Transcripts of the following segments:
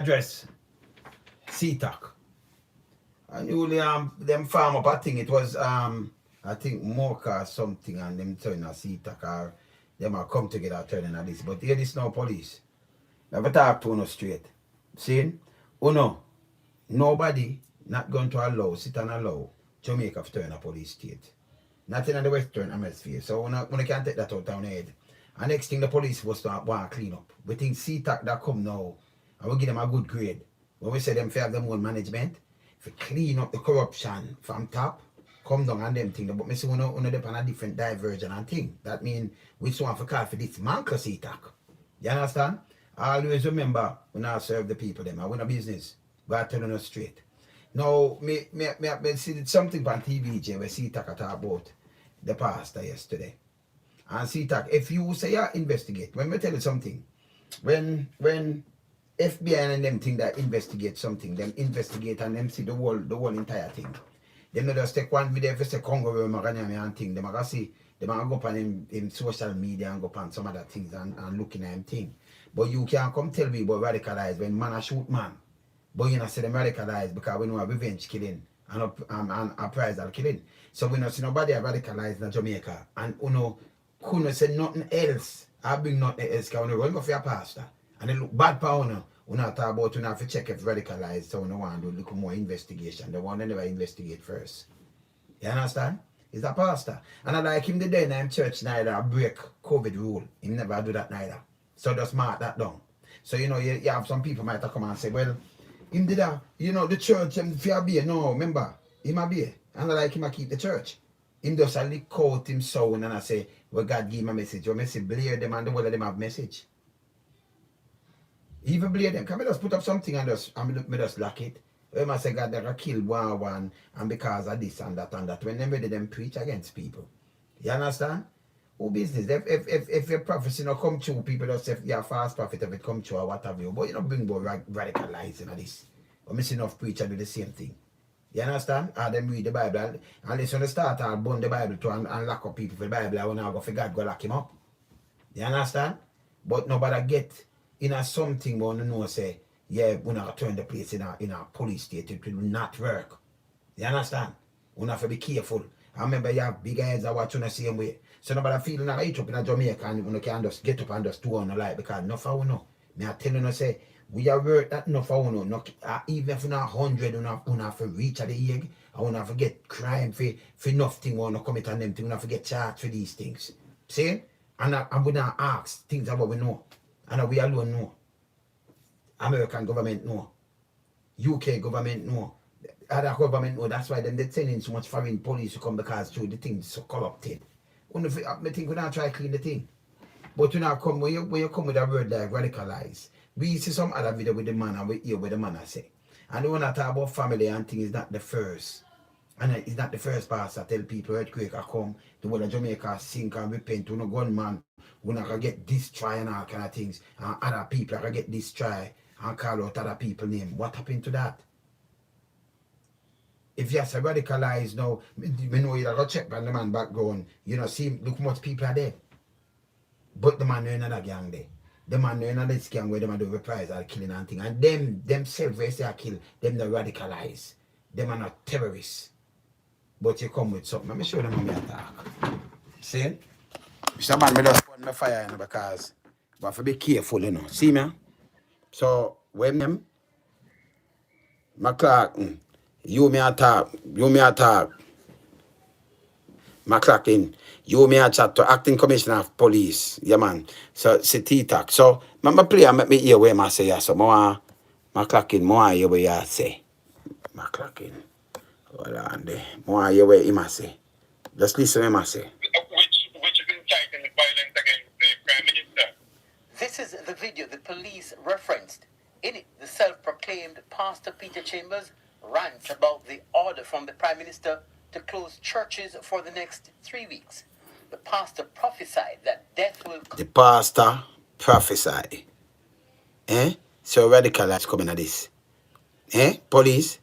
address CToc. And you them farm up, I think it was I think Mocha or something, and them turn a CToc, or them are come together turning at this. But here this now police. Never talk to uno straight. See? Uno, nobody not going to allow, sit and allow Jamaica to turn a police state. Not in the Western Hemisphere. So when I can't take that out of our head. And next thing the police was to want to clean up. We think CToc that come now, and we give them a good grade. When we say them fair have them own management, if we clean up the corruption from top, come down and them thing. But me see we depend on a different diversion and thing. That means we just want to call for this man CToc. You understand? Always remember when I serve the people them. I win a business. God telling us straight. Now, me see something on TV where CToc talk about the pastor yesterday. And CToc, if you say you investigate, when we tell you something, when FBI and them think that investigate something, them investigate and them see the whole entire thing. Them not just take one video if it's a Congo where Magana and thing, them are see, them are go up on in social media and go up on some other things and looking at them thing. But you can't come tell me about radicalize when man a shoot man. But you not see them radicalize because we know a revenge killing and a reprisal killing. So we not see nobody radicalized in Jamaica. And you know, couldn't say nothing else. I bring nothing else because we run go for your pastor. And it look bad for you. We not talk about you have to check if radicalized, so we want to do a little more investigation. The one they never investigate first. You understand? He's a pastor. And I like him the day in him church neither break COVID rule. He never do that neither. So just mark that down. So you know you have some people might come and say, well, him did that, you know, the church him fear be. No, remember, him a be. And I like him a keep the church. Him just a lick out him sound and I say, well, God give him a message. Your message blare them and the whole of them have message. Even blame them. Can I just put up something and just lock it? When I say God they kill one and because of this and that and that. When them preach against people. You understand? Who business? If your prophecy not come true, people just say you're a false prophet if it come true or whatever. But you don't bring about radicalizing of this. But I see enough preacher do the same thing. You understand? Or them read the Bible. And listen to start I'll burn the Bible to and lock up people for the Bible. I want to go for God go lock him up. You understand? But nobody get in a something but you know say, yeah, we not turn the place in a police state, it will not work. You understand? We have to be careful. I remember you have big heads that watch on the same way. So nobody feeling like each up in a Jamaica and you can just get up and just do on the light because enough of you know. Me I tell you say, we are worth that enough of you know. Even if you not 100, you have to reach at the egg. I want to get crime for enough thing we want to commit on them things. We have to get charged for these things. See? And we not ask things about we know. And we alone know. American government know. UK government know. Other government know. That's why they're sending so much foreign police to come because through the things so corrupted. I think we not try to clean the thing. But you know come when you come with a word like radicalize. We see some other video with the man and we hear what the man I say. And when I talk about family and things is not the first. And it's not the first pastor tell people earthquake I come, the whole of Jamaica sink and repent, to no gunman, we not gonna get this try and all kind of things. And other people are gonna get this try and call out other people's name. What happened to that? If you say radicalize now, we know you gotta check on the man background. You know, see look how much people are there. But the man in another gang there. The man in another gang where them do reprisal killing and thing. And themselves where they are kill, them the radicalize. Them are not terrorists. But you come with something. Let me show them how me attack. See? Mr. Man, me just put my fire in because we have to be careful, you know. See me? So, when them, my clock, you me attack, my clock in, you me a chat to acting commissioner of police, yeah man. So, CToc. So, my play and make me hear what I say, yeah. So, my clock in, more hear what you say. My clock in. Hold on there. More hear what him say. Just listen to him say. Which is inciting violence against the Prime Minister. This is the video the police referenced. In it, the self-proclaimed Pastor Peter Chambers rants about the order from the Prime Minister to close churches for the next 3 weeks. The pastor prophesied that death will come. The pastor prophesied. So radicalized coming at this. Police.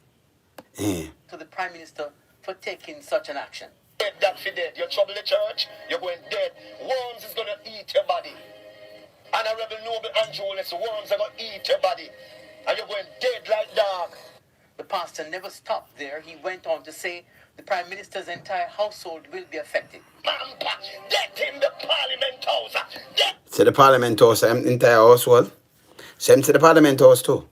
To the Prime Minister for taking such an action. Dead that for dead. You trouble the church, you're going dead. Worms is going to eat your body. And a rebel noble Andrew, worms are going to eat your body. and you're going dead like dog. The pastor never stopped there. He went on to say the Prime Minister's entire household will be affected. Death in the Parliament House. So the Parliament House, entire household. Same to the Parliament House too.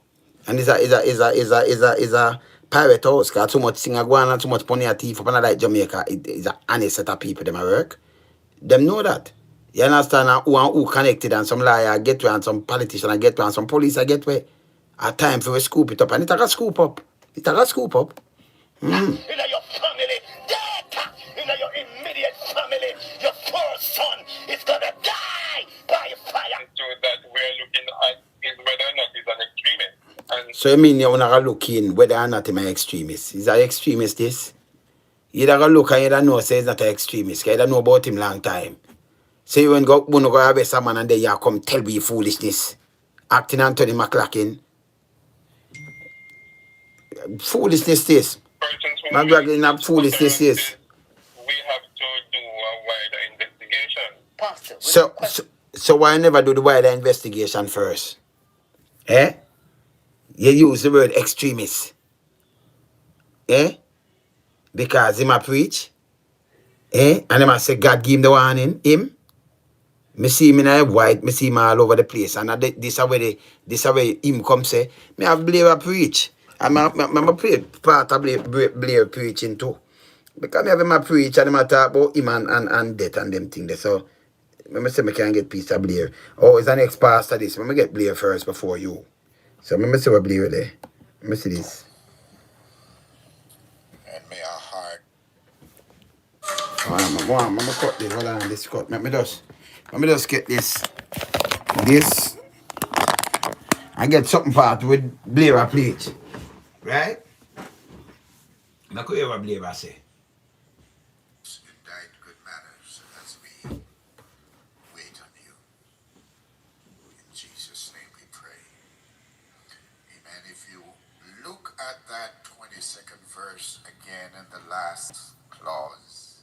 And is a pirate house, cause too much singer go on and too much money a thief up on like Jamaica. It is a honest set of people them a work. Them know that. You understand? And who connected and some liar get to and some politician I get to and some police I get to. At time for we scoop it up and it a scoop up. It a scoop up. In your family, death in your immediate family, your first son is gonna die by fire. So that we're looking at is whether or not he's an extremist. And So you mean you're not looking whether or not he's an extremist? Is an extremist this? You don't look and you don't know say he's not an extremist. You don't know about him long time. So you when go arrest a man and then you come tell me foolishness. Acting Anthony McLaughlin. Foolishness this. My brother in a foolishness this. we have to do a wider investigation. Pastor, So why never do the wider investigation first? Eh? You use the word extremist. Eh? Because him a preach. Eh? And him a say God give him the warning. Him. Me see him in a white, me see him all over the place. And this is where him come say, me have Blair preach. And I'm a part of Blair preaching too. Because me have him a preach and him a talk about him and death and them things. So, me say me can get peace of Blair. Oh, it's an ex-pastor this. Me get Blair first before you. So, me see what Blair there. Me see this. And may our heart. I'm gonna cut this. Hold on, this cut. Let me just get this. This. I get something part with Blair preach. Right? Now, hear what Blair say. Indict good manners as we wait on you. In Jesus' name we pray. Amen. If you look at that 22nd verse again in the last clause,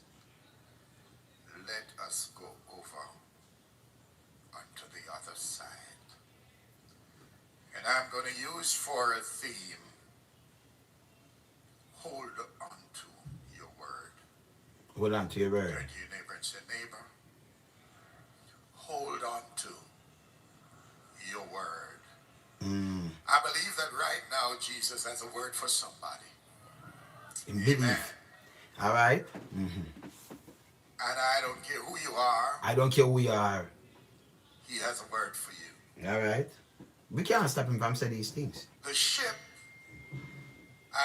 let us go over onto the other side. And I'm going to use for a theme, hold on to your word. Hold on to your word. Turn to your neighbor and say, neighbor, hold on to your word. I believe that right now Jesus has a word for somebody. Amen. All right. And I don't care who you are. I don't care who you are. He has a word for you. All right. We can't stop him from saying these things. The ship,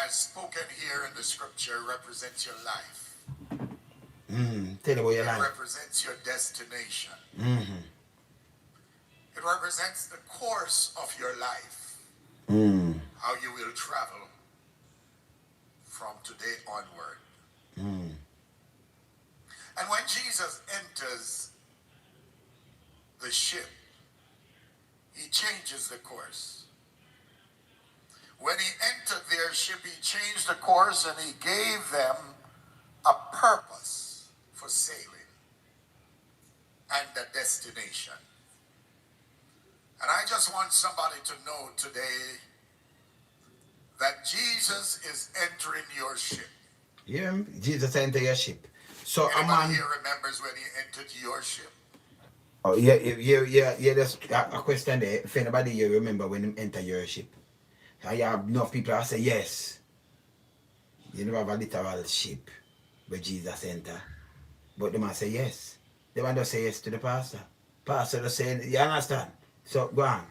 as spoken here in the scripture, represents your life. Tell you about your It life. represents your destination. It represents the course of your life. How you will travel from today onward. And when Jesus enters the ship, he changes the course. When he entered their ship, he changed the course and he gave them a purpose for sailing and a destination. And I just want somebody to know today that Jesus is entering your ship. Yeah, Jesus entered your ship. So a Anybody man. here remembers when he entered your ship? Oh yeah. There's a question there. If anybody here remember when he entered your ship, and you have enough people that say yes. You never have a literal ship where Jesus entered, but the man say yes. The man just say yes to the pastor. Pastor just say, you understand? So go on.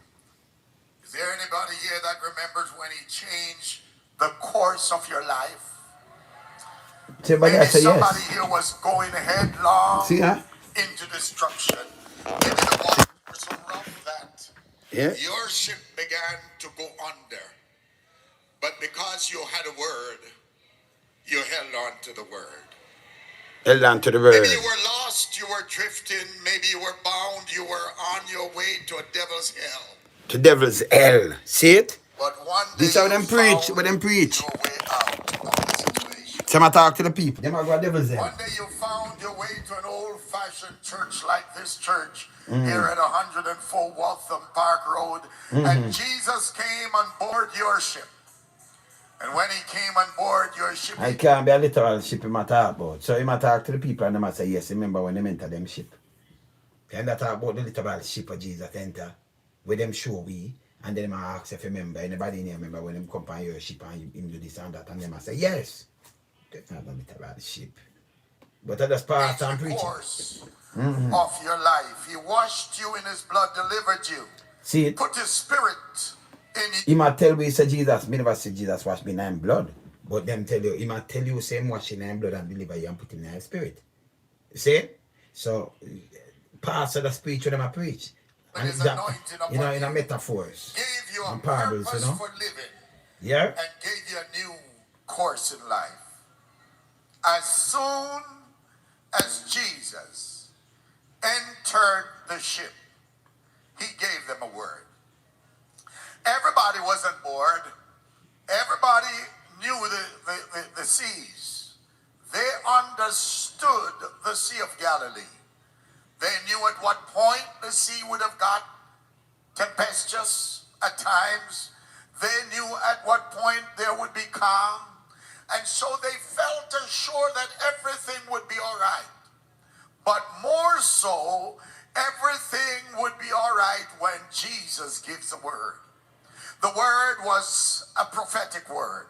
Is there anybody here that remembers when he changed the course of your life? Somebody Maybe say somebody yes. here was going headlong See, huh? into destruction. Maybe the waters were so rough that Yeah. your ship began to go under. But because you had a word, you held on to the word. Held on to the word. Maybe you were lost, you were drifting, maybe you were bound, you were on your way to a devil's hell. To devil's hell. See it? But one day This is how you them preach. found What them preach. your way out of the situation. Some talk to the people. Them are go devil's hell. One day you found found your way to an old-fashioned church like this church here at 104 Waltham Park Road, and Jesus came on board your ship. And when he came on board your ship, I can't be a literal ship in my talk about. So he might talk to the people and they might say, yes, remember when they enter them ship. And they talk about the literal ship of Jesus enter, where them show we, and then they might ask if you remember, anybody in here remember when them come on your ship and him do this and that, and they might say, yes. That's not the literal ship. But that's part and preaching. Course of your life. He washed you in his blood, delivered you. See it? Put his spirit in you. He might tell you, say Jesus, me never say Jesus wash me in blood. But them tell you, he might tell you, same wash in blood and deliver you and put in your spirit. See? So, parts of the speech when I preach. And his that, anointing in a metaphors. Gave you a and parables, purpose you know? for living. Yeah? And gave you a new course in life. As soon as Jesus entered the ship, he gave them a word. Everybody was on board. Everybody knew the seas. They understood the Sea of Galilee. They knew at what point the sea would have got tempestuous at times. They knew at what point there would be calm. And so they felt assured that everything would be all right. But more so, everything would be all right when Jesus gives the word. The word was a prophetic word.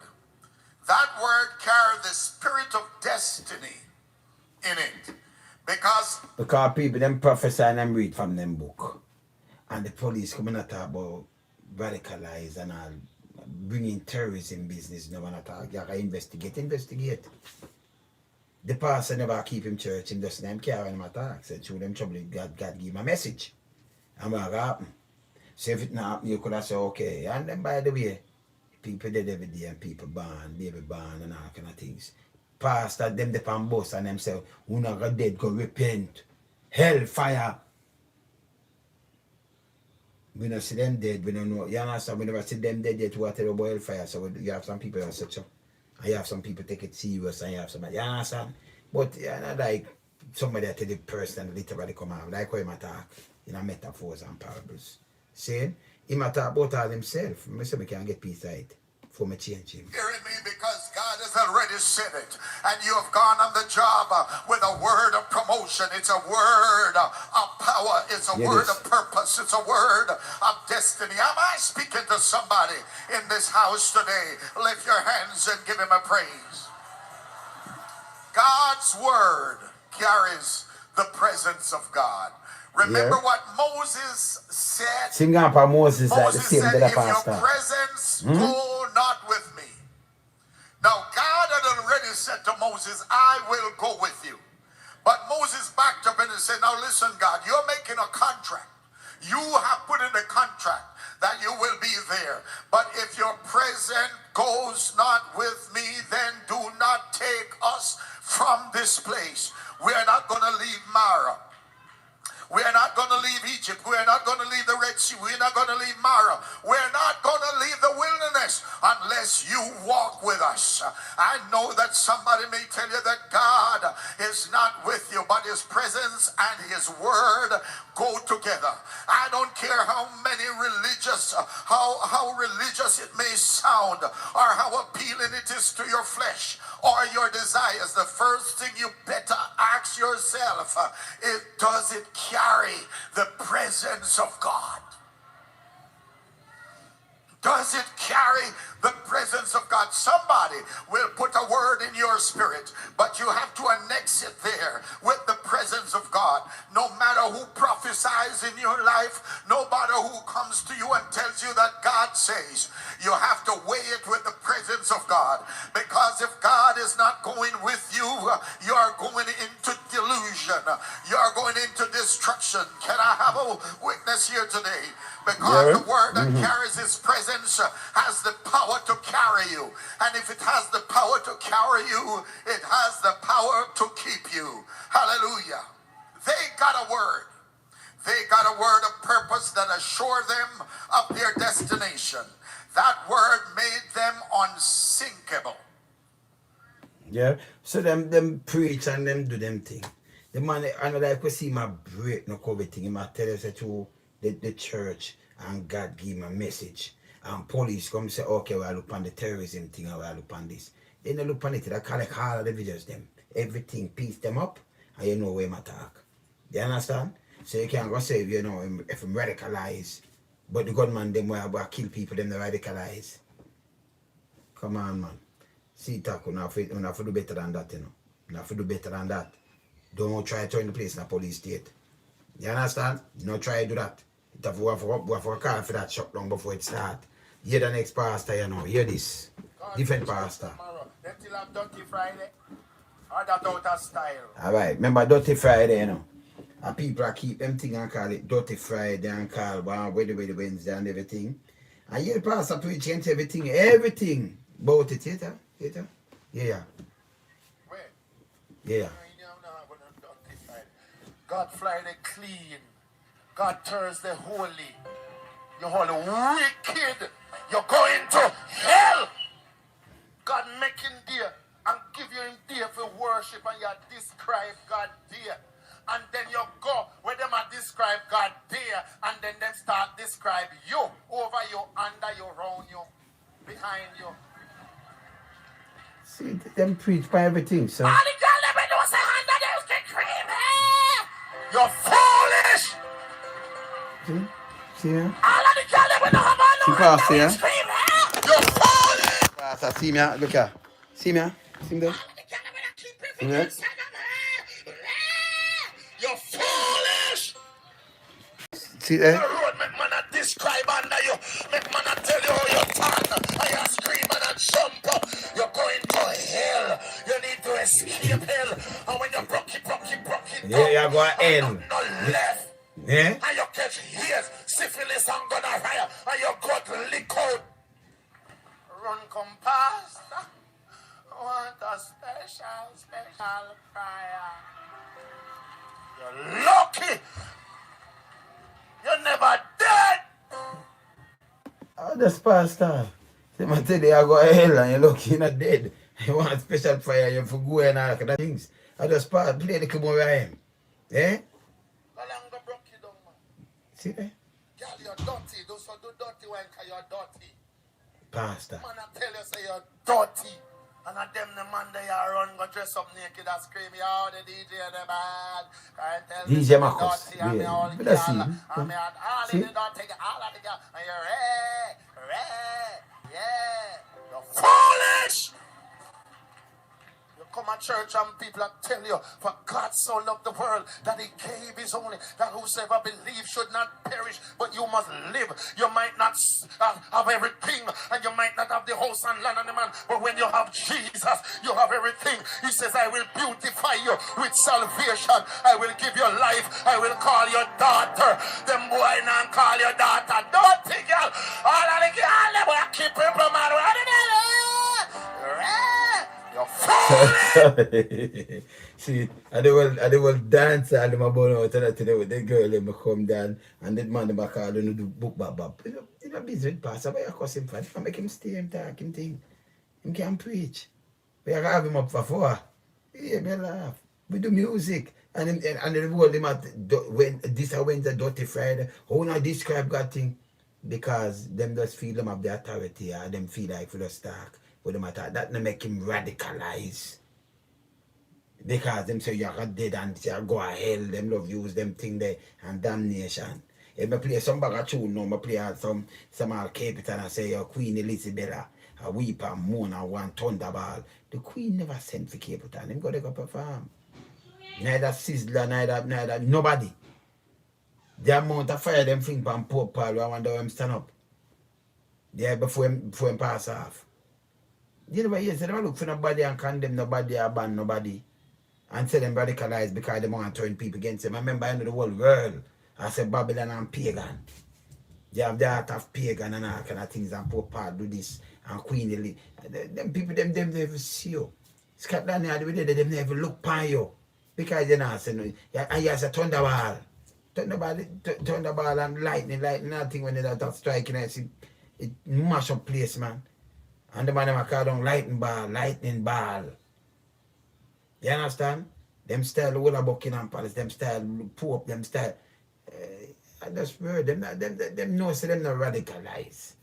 That word carried the spirit of destiny in it. Because people, them prophesy and them read from them book. And the police come and talk about radicalize and all. Bringing terrorism business, no one at all. You can investigate. The pastor never keep him church, him just them care when him attack. Said through them trouble, God give him a message. And what happen? So if it not happen, you could have said, okay. And then by the way, people dead every day and people born, baby born and all kind of things. Pastor, them the pan bus and them say, who not got dead, go repent. Hellfire. We don't see them dead, we don't know. You understand? We never see them dead yet, what about hellfire. So you have some people that such a, and you have some people take it serious, and you have some, you understand? But you know, like somebody that tell the person literally come out, like how he might talk in metaphors and parables. See? He might talk about all himself. I say I can get peace of it. For me change him. Hearing me because God has already said it, and you have gone on the job with a word of promotion. It's a word of power. It's a word of purpose. It's a word of destiny. Am I speaking to somebody in this house today? Lift your hands and give him a praise. God's word carries the presence of God. Remember what Moses said? Sing up for Moses like the same said, that if pastor. your presence go not with me. Now God had already said to Moses, I will go with you. But Moses backed up and said, now listen, God, you're making a contract. You have put in a contract that you will be there. But if your presence goes not with me, then do not take us from this place. We are not going to leave Mara. We are not going to leave Egypt. We are not going to leave the Red Sea. We are not going to leave Mara. We are not going to leave the wilderness unless you walk with us. I know that somebody may tell you that God is not with you, but his presence and his word go together. I don't care how many religious, how religious it may sound, or how appealing it is to your flesh or your desires. The first thing you better ask yourself is, does it carry the presence of God? Does it carry the presence of God? Somebody will put a word in your spirit, but you have to annex it there with the presence of God. No matter who prophesies in your life, no matter who comes to you and tells you that God says, you have to weigh it with the presence of God. Because if God is not going with you, you are going into delusion. You are going into destruction. Can I have a witness here today? Because the word that carries his presence has the power to carry you. And if it has the power to carry you, it has the power to keep you. Hallelujah. They got a word. They got a word of purpose that assured them of their destination. That word made them unsinkable. Yeah. So them preach and them do them thing. The man I know like we see my break no COVID thing. He might tell us to the church and God give him a message. And police come say, okay, we'll look on the terrorism thing and we'll look on this. They don't look on it, they collect all of the videos them. Everything piece them up and you know where my talk. You understand? So you can't go say you know if I'm radicalized, but the gunman them will kill people, them they radicalize. Come on, man. CToc, you have to do better than that, you know. You have to do better than that. Don't try to turn the place in a police state. You understand? Don't try to do that. You have to call for that shut down before it start. Hear the next pastor, you know. Hear this. Different pastor. They still have Dirty Friday. Or that out of style. Alright, remember Dirty Friday, you know. And people keep them thing and call it Dirty Friday and call Wednesday and everything. And hear the pastor preaching everything about it, yeah. Where? Yeah. God Friday clean. God Thursday holy. You're holy wicked. You're going to hell. God making dear and give you him dear for worship and you describe God dear. And then you go where them are describe God dear and then them start describe you over you, under you, around you, behind you. See, them preach by everything, so. All the girl never know say under them can cream. You're foolish. See ya? All of the girl never know about no pastor, yeah? scream. You're foolish. Pastor, see me, look here. See me, see me there? Yeah. You're foolish. See there? The road make man a describe under you. Make man a tell you how you turn. And you scream and a jump up. You're going to hell. You need to escape hell. And when you broke it Yeah, you're going to hell. No left. Yeah? And you catch ears, syphilis and gonorrhea. And you got lick out. Run come past. Want a special prayer. You're lucky. You're never dead. Oh, that's pastor. They might tell you I go to hell and you're lucky you're not dead. You want a special fire, you have to go and all that things. I just play the club where I am. Eh? How long go broke you down, man? See there? Girl, you're dirty. Those who do dirty when you're dirty. Pastor. Man, I tell you, say you're dirty. And at them the man they are run go dress up naked and scream, yo, the DJ the bad. Can't tell DJ me Marcus. dirty and me all the But I see. girl. And me at all See? in the dirty, all of the girl. And you're red, yeah. You're foolish. You come to church and people tell you, for God so loved the world that he gave his only, that whosoever believes should not perish, but you must live. You might not have everything, and you might not have the house and land and the man, but when you have Jesus, you have everything. He says, I will beautify you with salvation. I will give you life. I will call your daughter. Them boy now call your daughter. Dirty girl. All of the girl, they will keep people mad. You're foolish. See, I will dance and them about out and today with the girl them come down and that man them call them do book bab. You know busy with pastor, but you cuss him for it. Make him stay him talk him thing. Him can preach. We have him up for 4. Yeah, me laugh. We do music. And the world him at when this Wednesday Dirty Friday. How not describe God thing? Because them just feel them have the authority or them feel like for the stark. With them attack. That no make him radicalize. Because them say you're dead and you go to hell, them love use them thing there and damnation. If I play some bag of tune now, I play some capital and say Queen Elizabeth, a weep and moan and one thunderball. The Queen never sent for capital, them go to go perform. Neither Sizzler, neither nobody. The amount of fire them fling from Pope Paul, I wonder how him stand up. There before him pass off. You know what you say, they look for nobody and condemn nobody or ban nobody. And say them radicalized because they want to turn people against them. I remember in the whole world, I said Babylon and pagan. They have the heart of pagan and all kind of things and Pope Paul do this and Queen Elizabeth. Them people, them never see you. Scotland, they never look upon you. Because they not say no. And you say thunderball. Thunderball and lightning, nothing when they start striking it mash up place, man. And the man them call them lightning ball. You understand? Them style the whole of Buckingham Palace, them style Pope, them style. I just heard them know so them not radicalize.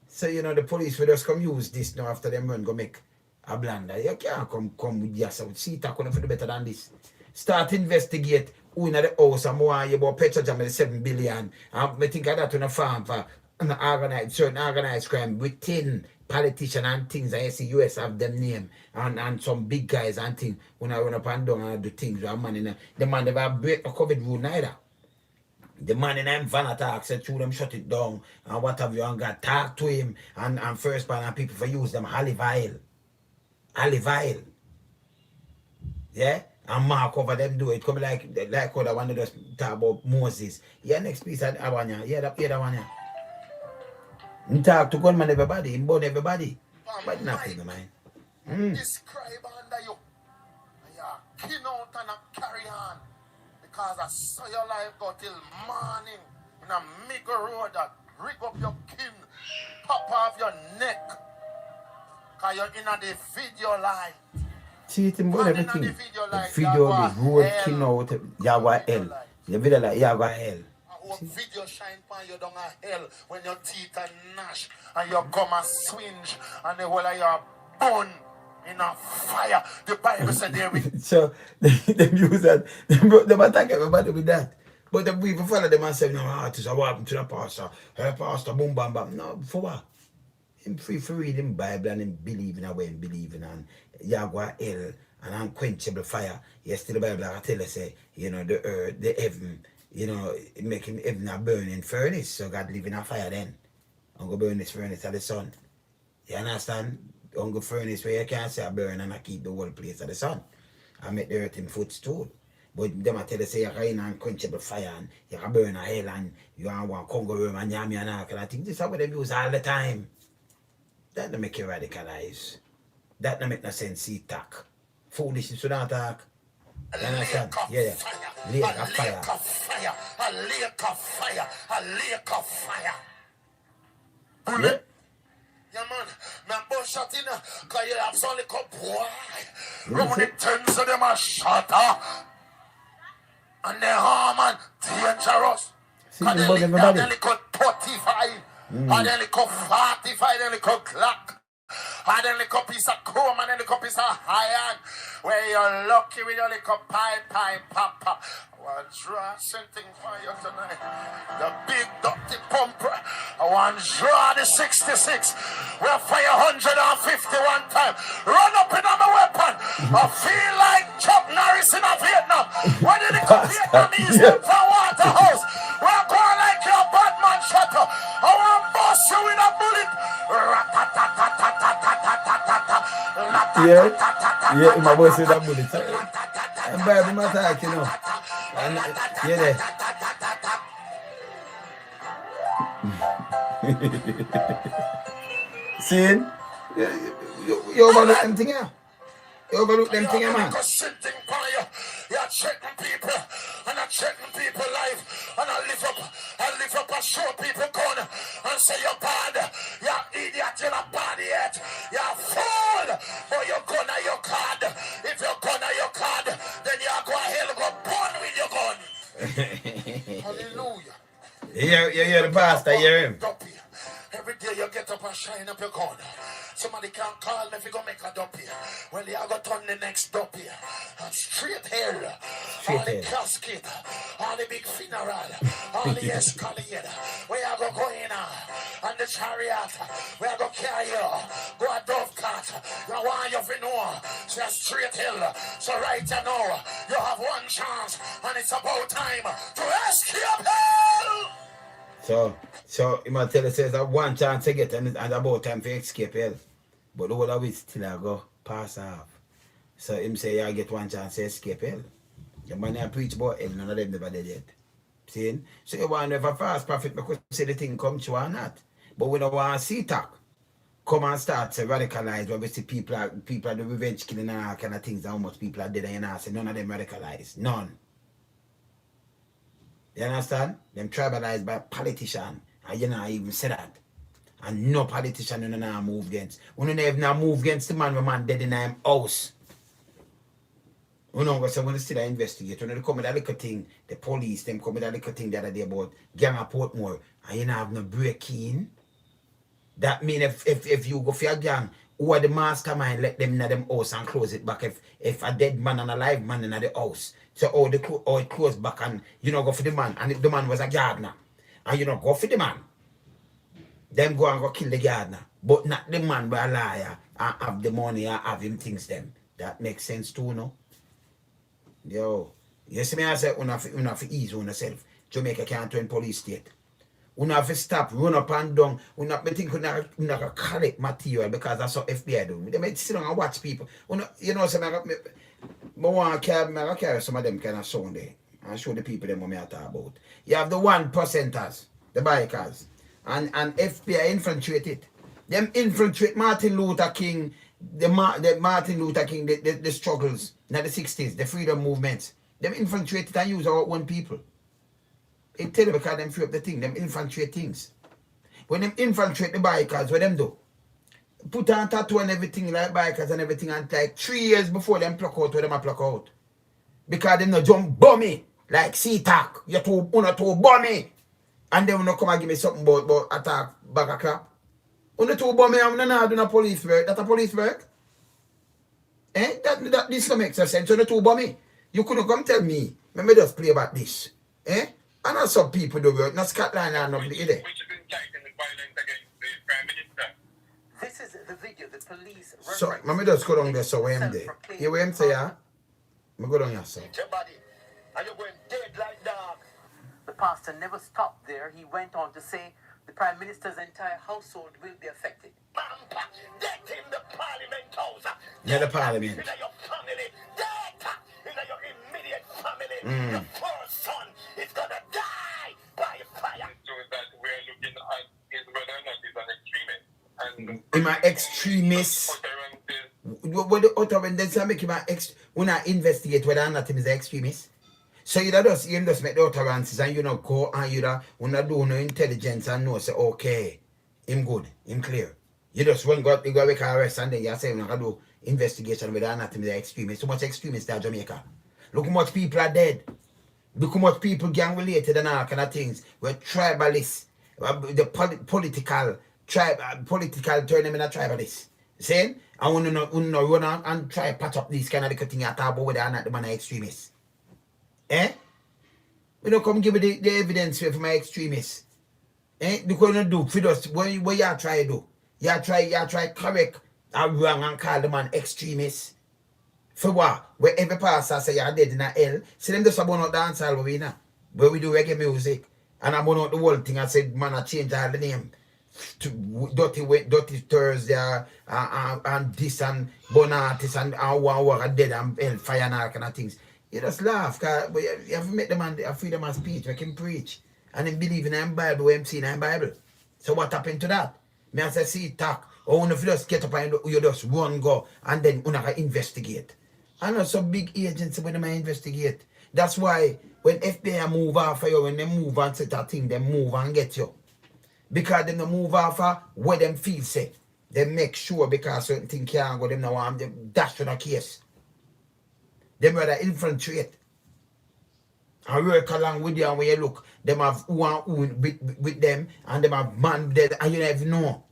So you know the police will just come use this now after them run go make a blunder. You can't come with yourself. CToc couldn't do better than this. Start investigate who in the house and more you about Petra Jam the 7 billion. I think of that on a farm for an certain organized crime within politician and things. I see US have them name and some big guys and things when I run up and down and do things with man in the man never break the COVID rule neither. The man in them van attack said through them shut it down and what have you and got talk to him and first pan and people for use them olive oil. Yeah? And mark over them do it. Come like other one that just talk about Moses. Yeah, next piece of that one. Yeah, that one. He talk to gunman everybody, he burn everybody. But nothing, man. Describe under you. Yeah, kin out and carry on. Because I saw your life go till morning in a mega road that rig up your kin, pop off your neck. Because you're in the video life. See it in everything. The video is road kin out, Yagwa hell. The video like Yagwa hell. Video shine pan you down a hell when your teeth are gnash and you come a swinge and the whole of your bone in a fire. The Bible said there with so them use that them attack everybody with that. But the people follow them and say, no, artists are walking to the pastor. Hey pastor, boom bam bam. No, for what? Him free for reading Bible and him believing away and believing and Yagwa hell and unquenchable fire. Yes, to the Bible I tell you say, you know, the earth, the heaven. You know, making heaven a burning furnace, so God live in a fire then. I'm going to burn this furnace at the sun. You understand? I'm going to furnace where you can't say a burn and I keep the whole place at the sun. I make the earth in footstool. But them I tell you say you can in unquenchable fire and you can burn a hell and you can want Congo room and yammy and all kind of thing. This is what they use all the time. That don't make you radicalize. That don't make no sense, CToc. Foolishness to not talk. You understand? Yeah. Lake of fire. A lake of fire. A lake of fire. Yeah. Yeah, man. Man, bullshot in because you have some little boy. Round the tens of them are shot up. And they harm and dangerous. See, they little 35. And they little 45. They little clock. And then little piece of chrome and then little piece of iron. Where you're lucky with your little pipe, pop. I want to draw something for you tonight. The big dirty pumper. I want to draw the 66. We'll fire 151 times. Run up in on my weapon. I feel like Chuck Norris in a Vietnam. When did he come Vietnamese from Waterhouse? We're going like your Batman shutter. I want to bust you with a bullet. Yeah, my voice with that bullet. I'm bad in my attack, you know. And, yeah, see? You overlook them thing here. You overlook them thing here, man. You're checking people, and I'm checking people life, and I lift up and show people corner, and say you're bad, you're idiot, you're not bad yet, you're fool, but you're gonna your card. If you're gonna your card, then you're going to hell, go born with your gun. Hallelujah. You hear the pastor, you hear him? Every day you get up and shine up your corner. Somebody can call me if you go make a dump here. Well, you go turn the next dump here. And straight hell. All the casket. All the big funeral. All the escalator. Where you go in and the chariot. Where you go carry you. Go a dove cart. You want you to know. So straight hell. So right now, you have one chance. And it's about time to escape hell. So you might tell us there's one chance to get and about time to escape hell. But the whole of it still go pass off. So him say you get one chance to escape hell. The man I preach about hell, none of them never did yet. See? So you want to have a false prophet because say the thing come true or not. But we don't want to CToc. Come and start to radicalize where we see people are the revenge killing and all kind of things, how much people are dead and you know, say none of them radicalized. None. You understand? Them tribalized by politicians. And you know I even say that. And no politician you know move against. When you never move against the man dead in him house. We know what someone still investigate. When they come with that little thing, the police, them come with that little thing the other day about gang of Portmore, and you don't have no break in. That mean if you go for your gang, who are the mastermind, let them in them house and close it back. If a dead man and a live man in the house, so all it close back and you know go for the man, and if the man was a gardener, and you know go for the man, them go and go kill the gardener, but not the man by a liar and have the money and have him things them. That makes sense too, no? Yo, you see me I say, una have to ease on yourself. Jamaica can't turn police state. Una have to stop, run up and down. Una think una collect material because that's what FBI do. They might sit down and watch people. You know, so I want to carry some of them kind of sound there and show the people them what I talk about. You have the 1%ers, the bikers, and FBI infiltrate it. Them infiltrate Martin Luther King, the Martin Luther King, the struggles in the 60s, the freedom movements. Them infiltrate it and use our own people. It tell you because them free up the thing, them infiltrate things. When them infiltrate the bikers, what them do? Put on tattoo and everything like bikers and everything, and like 3 years before them pluck out what them a pluck out. Because them no jump bummy like CToc. You too bummy. And then no come and give me something about attack bag of crap. Una too bummy and not doing a police work. That a police work? Eh? This don't make sense. So too bummy. You couldn't come tell me. Let me just play about this. Eh? I know some people do work. Not Scotland and nobody either. This is the video the police So, let me just go down there so I'm there. You what I'm saying, yeah? I go down here, so. And you're going dead like dog. The pastor never stopped there. He went on to say the Prime Minister's entire household will be affected. Death in the Parliament house. Yeah, the Parliament. In your family. Death in your immediate family. Your first son is going to die by fire. So that we're looking at is whether or not he's an extremist. And Am I extremist? What the utterance does make him an when I investigate whether or not him is an extremist? So you just make the utterances and you know go and you do no intelligence and know say okay, him good, him clear. You just you go make arrest and then you say you do investigation whether or not him is an extremist. So much extremists there in Jamaica. Look how much people are dead. Look how much people gang related and all kind of things. We're tribalists. The political turn them in a tribalist. See? I want to run on and try patch up these kind of things and talk about whether or not the man are extremists. Eh? We don't come give me the evidence for my extremists. Eh? Look what you do for us. What you try to do? You try correct and wrong and call the man extremist. For what? Where every pastor say you're dead in a hell. See them just about not dance all over now. Where we do reggae music. And I'm about the whole thing. I said, man, I change all the name. To dirty Thursday and this and Bonatis and our dead and hellfire and all kind of things. You just laugh, cause you have to make the man a freedom of speech, make him preach. And him believe in him Bible, where him see in him Bible. So what happened to that? Me I say CToc, or if you just get up and you just run go and then you can investigate. I know some big agency when they investigate. That's why when FBI move off of you, when they move and set a thing, they move and get you. Because them don't move off of where them feel say. They make sure because certain things can't go, them now want them dash on a case. Them rather infiltrate. And work along with you and when you look, them have one with them and them have man dead and you never know.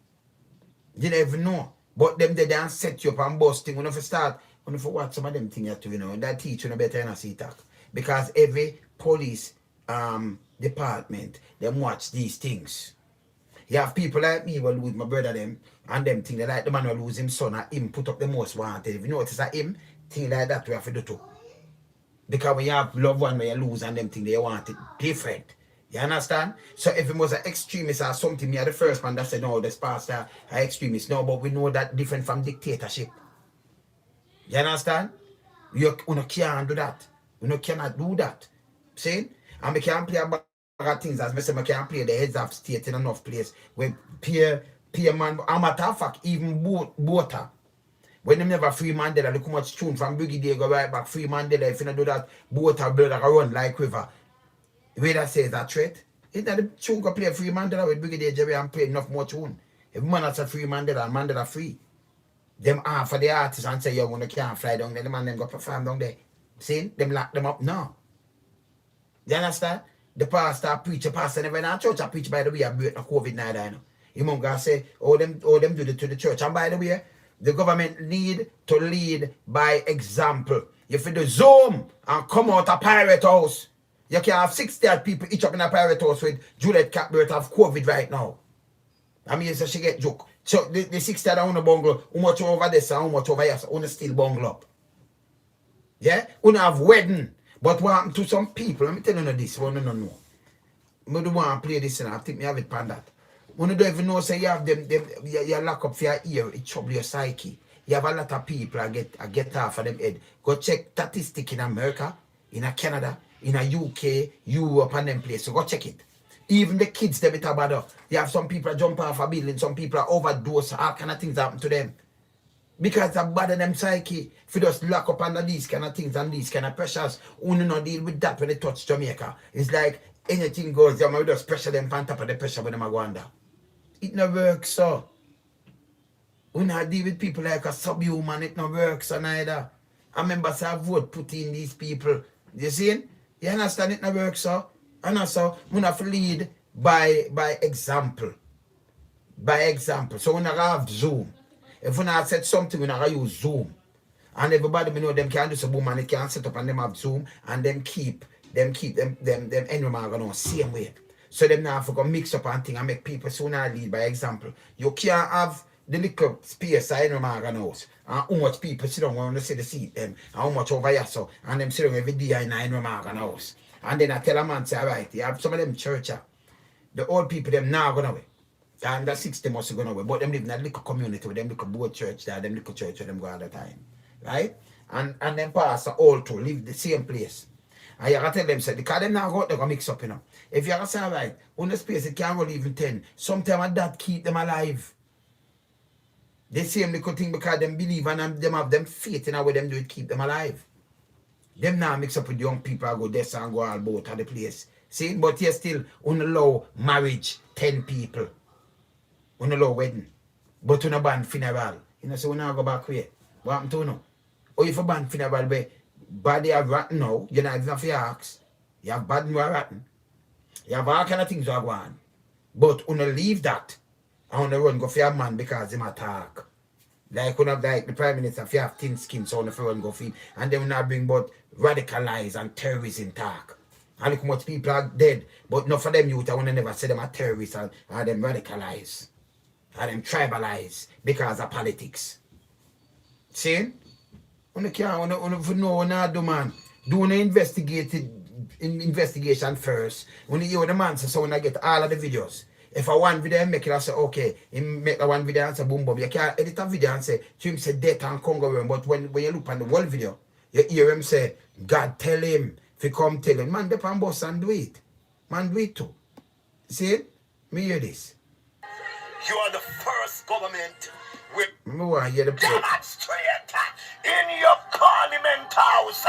You never know. But them they don't set you up and busting. When you start, when you watch some of them things too, you know, that teach you better than a CToc. Because every police department, them watch these things. You have people like me will lose my brother them and them think they like the man will lose him son and him put up the most wanted. If you notice that him, thing like that we have to do too. Because when you have loved one where you lose and them think they want it different. You understand? So if it was an extremist or something, me are the first man that said no, this pastor are extremist. No, but we know that different from dictatorship. You understand? You can't do that. You cannot do that. See? And we can't play about things as I say, I can't play the heads of state in enough place where peer man, and matter of fact, even water. When them never free Mandela, look how much tune from Brigadier go right back, free Mandela, if you don't do that, water blood like a run like river. Where that says that threat? Isn't that the tune go play free Mandela with Brigadier Jerry and play enough more tune? If man has a free Mandela and Mandela free, them half of the artists and say, yo, when they can't fly down there, the man them go perform down there. See? Them lock them up now. You understand? The pastor preach, a pastor never in a church, I preach by the way, I break the COVID-19. You know, God say, them do it to the church. And by the way, the government need to lead by example. If you do Zoom and come out a pirate house, you can have 60 people each up in a pirate house with Juliet Catbird have COVID right now. I mean, so she get joke. So the 60 that on the bungle, how much over this and how much over here, so still bungle up. Yeah? We have wedding. But what happened to some people, let me tell you this, one no know. I don't want to play this and I think me have it pan that. When you don't even know, say you have them you lock up for your ear, it trouble your psyche. You have a lot of people I get off of them head. Go check statistics in America, in Canada, in UK, Europe and them places. So go check it. Even the kids they better bad up. You have some people jump off a building, some people are overdose, all kind of things happen to them. Because it's bad in them psyche. If you just lock up under these kind of things and these kind of pressures, we not deal with that when they touch Jamaica. It's like anything goes, we just pressure them on top of the pressure when they go under. It no works, so. We not deal with people like a subhuman, it no works, so neither. I remember say vote put in these people. You see? You understand it no works, so? And also, we have to lead by example. By example. So we not have Zoom. If we not set something, we not use Zoom. And everybody we know them can do some boom and they can set up and them have Zoom and them keep them environment going on same way. So them now have to go mix up and thing and make people sooner lead by example. You can't have the little space in the house and how much people sit down when they see the seat them and how much over here so and them sit down every day in the house. And then I tell a man say, alright, you have some of them church, the old people them now gonna away. And the 60 must go away. But them live in that little community with them little boat church there, them little church where them go all the time. Right? And them pastor all two live the same place. And you gotta tell them, say, because them now go out, they're gonna mix up, you know. If you gotta say, alright, on the space it can't roll even 10. Sometimes that keep them alive. The same little thing because them believe and them have them faith in how them do it, keep them alive. Them now mix up with young people go this and go all both at the place. See? But you still allow marriage, 10 people. Allow wedding. But you no ban funeral. You know, so we now go back here. What happened to you know? Or if you ban funeral, but body have rotten now, you're not even for your axe. You have bad and rotten. You have all kind of things that go on. But you leave that. I want to run go for your man because him attack. Like when like the Prime Minister, if you have thin skin, so on the run go feed. And then we now bring about radicalize and terrorism talk. And look how much people are dead. But not for them youth, I want to never say them are terrorists and them radicalize. And them tribalize because of politics. See? You can't know what I do, man. Do an investigation first. When you hear the man say, so when I get all of the videos. If I want video, I make it, I say, okay. He make a one video and say, boom, boom. You can't edit a video and say, to him say, death and Congo. But when you look on the whole video, you hear him say, God tell him. If he come tell him, man, they can boss and do it. Man, do it too. See it? Me hear this. You are the first government with demonstrate in your parliament house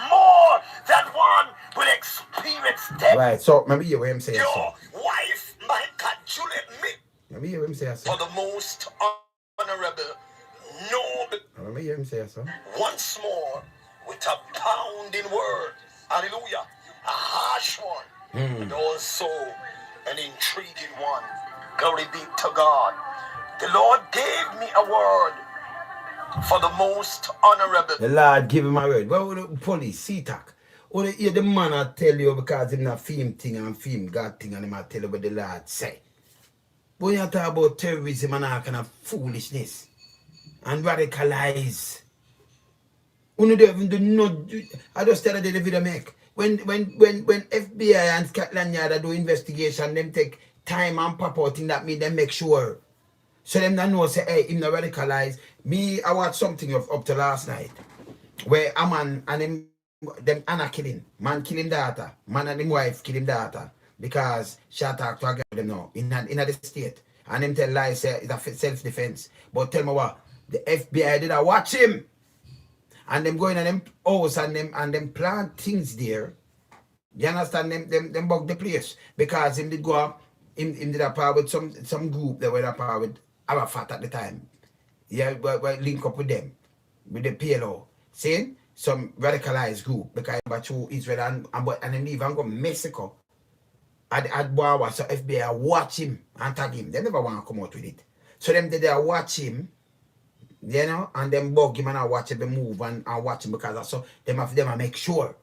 more than one will experience death. Right, so maybe you hear him say your so. wife, my Juliet, me Maybe you hear him say so. for the most honorable, noble. Maybe you hear him say so. Once more, with a pounding word, hallelujah, a harsh one, and also an intriguing one. Glory be to God. The Lord gave me a word for the most honorable. The Lord give him a word. Well, the police, CToc. Or you hear the man I tell you because him not film thing and film God thing and him I tell you what the Lord say. But when you talk about terrorism and all kind of foolishness and radicalize. You don't even do no. I just tell you the video make. When FBI and Scotland Yard do investigation, them take time and pop out in that mean them make sure. So them not know say, hey, him not radicalize. Me, I watched something up to last night where a man and them Anna killing. Man kill him daughter. Man and him wife kill him daughter. Because she attacked to a girl them now in the state. And him tell lies say it's a self-defense. But tell me what, the FBI did I watch him. And them going in them house and them plant things there. You understand? Them bug the place. Because him did go up, him did a part with some group that were a part with Arafat at the time. Yeah, but link up with them. With the PLO. See? some radicalized group because but to Israel and then even go Mexico. At Bawa, so FBI watch him and tag him. They never want to come out with it. So them they watch him, you know, and them bug him and I watch him move and watch him because that's so them make sure.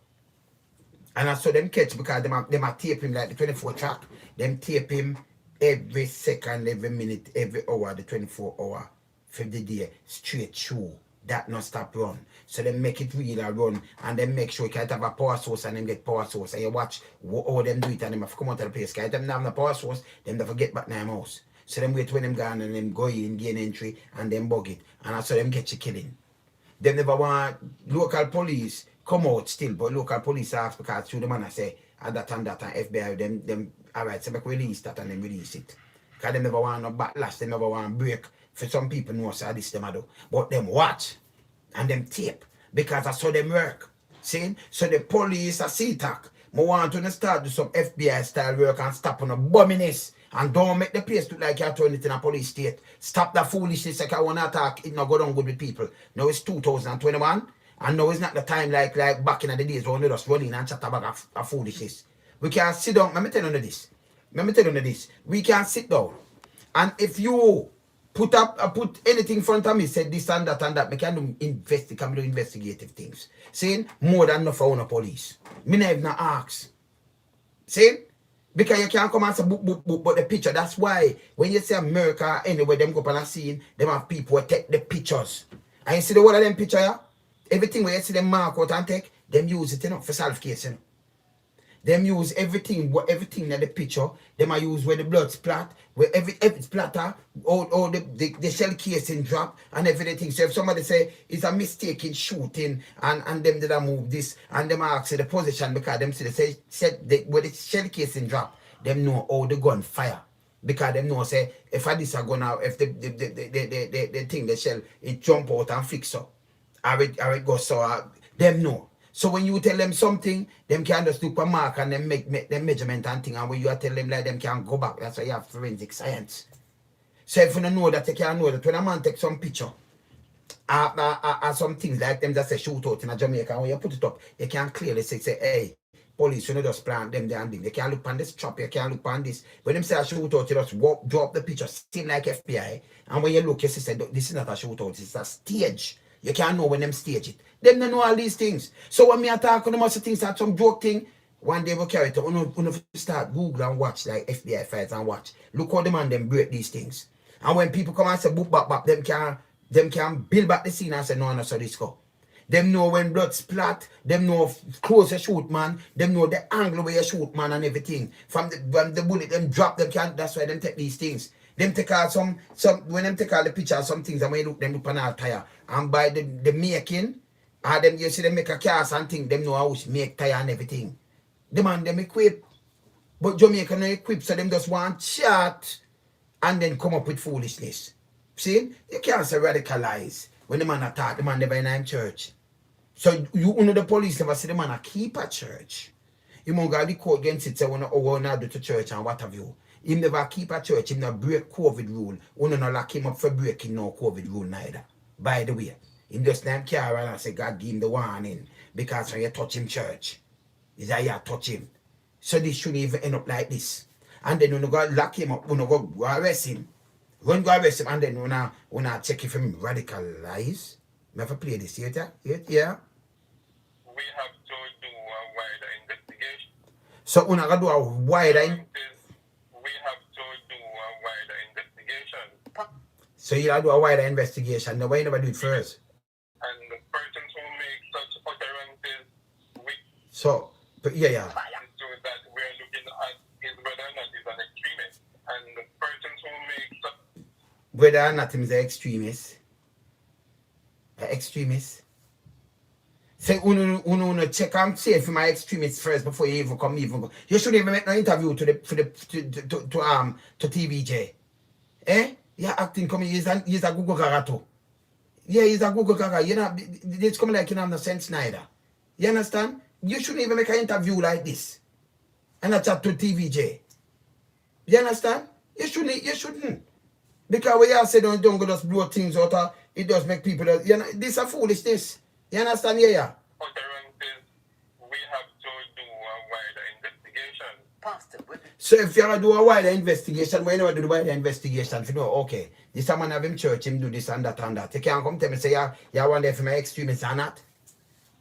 And I saw them catch because them are tape him like the 24 track. Them tape him every second, every minute, every hour, the 24 hour for the day, straight through. That not stop run. So they make it real and run and then make sure you can't have a power source and then get power source. And you watch how them do it and them have to come out of the place. Because them have no power source, them never get back in their house. So them wait when them gone and them go in, gain entry and then bug it. And I saw them get you killing. Them never want local police come out still, but local police ask because through the man I say that and FBI them alright, so make release that and then release it. Because they never want no backlash, they never want break. For some people know so this them do. But them watch and them tape because I saw them work. See? So the police are CToc. I want to start do some FBI style work and stop on a bumminess. And don't make the place look like you're turning it in a police state. Stop that foolishness like I want to attack. It not go down good with people. Now it's 2021. And now it's not the time like back in the days when we just running and chat about a foolishness. We can sit down. Let me tell you this. We can sit down. And if you put anything in front of me, say this and that, we can do investigative things. Saying more than enough for our police. Me not even ask. See? Because you can't come and say book, but the picture. That's why when you say America, anyway, them go up on a scene, them have people who take the pictures. And you see the one of them picture, yeah? Everything where you see them mark out and take, them use it, you know, for self-case, you know. Them use everything in the picture. Them are use where the blood splat, where every splatter, all the shell casing drop and everything. So if somebody say it's a mistake in shooting and them did move this and them ask the position because them see where the shell casing drop, them know how the gun fire. Because them know say if this are gonna if the thing the shell it jump out and fix up. Or it goes so them know. So when you tell them something, them can just look a mark and then make them measurement and thing. And when you tell them like them can go back, that's why you have forensic science. So if you don't know that, you can know that when a man takes some picture, some things like them that say shoot out in a Jamaica, when you put it up, you can clearly say hey, police, you know, just plant them there and them. You can look on this chop, you can look on this. When them say a shoot out, you just drop the picture, seem like FBI. And when you look, you say this is not a shoot out, it's a stage. You can't know when them stage it. Them don't know all these things. So when me attack on the most things that some joke thing, one day we'll carry it. When start Google and watch like FBI fights and watch. Look how the man them break these things. And when people come and say book back, them can build back the scene and say no, so this go. Them know when blood splat, them know close a shoot man, them know the angle where you shoot man and everything. From the bullet, them drop, them can't, that's why them take these things. Them take out some when them take out the picture of some things and when you look them up on our tire. And by the making, them you see them make a cast and thing, them know how to make tire and everything. The man them equip. But Jamaica no equip, so them just want chat and then come up with foolishness. See? You can't say radicalize. When the man attack, the man never in church. So you know the police never see the man a keep at church. You must go to the court against it, say what not do to church and what have you. He never keep a church, he never break COVID rule. We don't lock him up for breaking no COVID rule neither. By the way, he just name care and say God give him the warning because when you touch him church, is that you touch him. So this shouldn't even end up like this. And then when you go lock him up, when you go arrest him, when you go arrest him and then when I check if him radicalize, never play this yet, yeah? We have to do a wider investigation. So when I do a wider So you do a wider investigation. Now why you never do it first? And the persons who make such utterances, so yeah. So that we're looking at is whether or not he's an extremist. And the persons who make such whether or not he's an extremist. Say uno check and see if my extremist first before you even go. You shouldn't even make no interview to TVJ. Eh? Yeah, acting coming, he's a Google Gaga too. Yeah, he's a Google Gaga. You know, it's coming like you have no sense neither. You understand? You shouldn't even make an interview like this. And I chat to TVJ. You understand? You shouldn't. Because when you say don't go just blow things out, it does make people, you know, this is a foolishness. You understand? Yeah. So if you do a wider investigation, when you do the wider investigation, if you know, okay, this man have him church, him do this and that and that. You can't come tell me say, yeah, you want there for my extremists or not.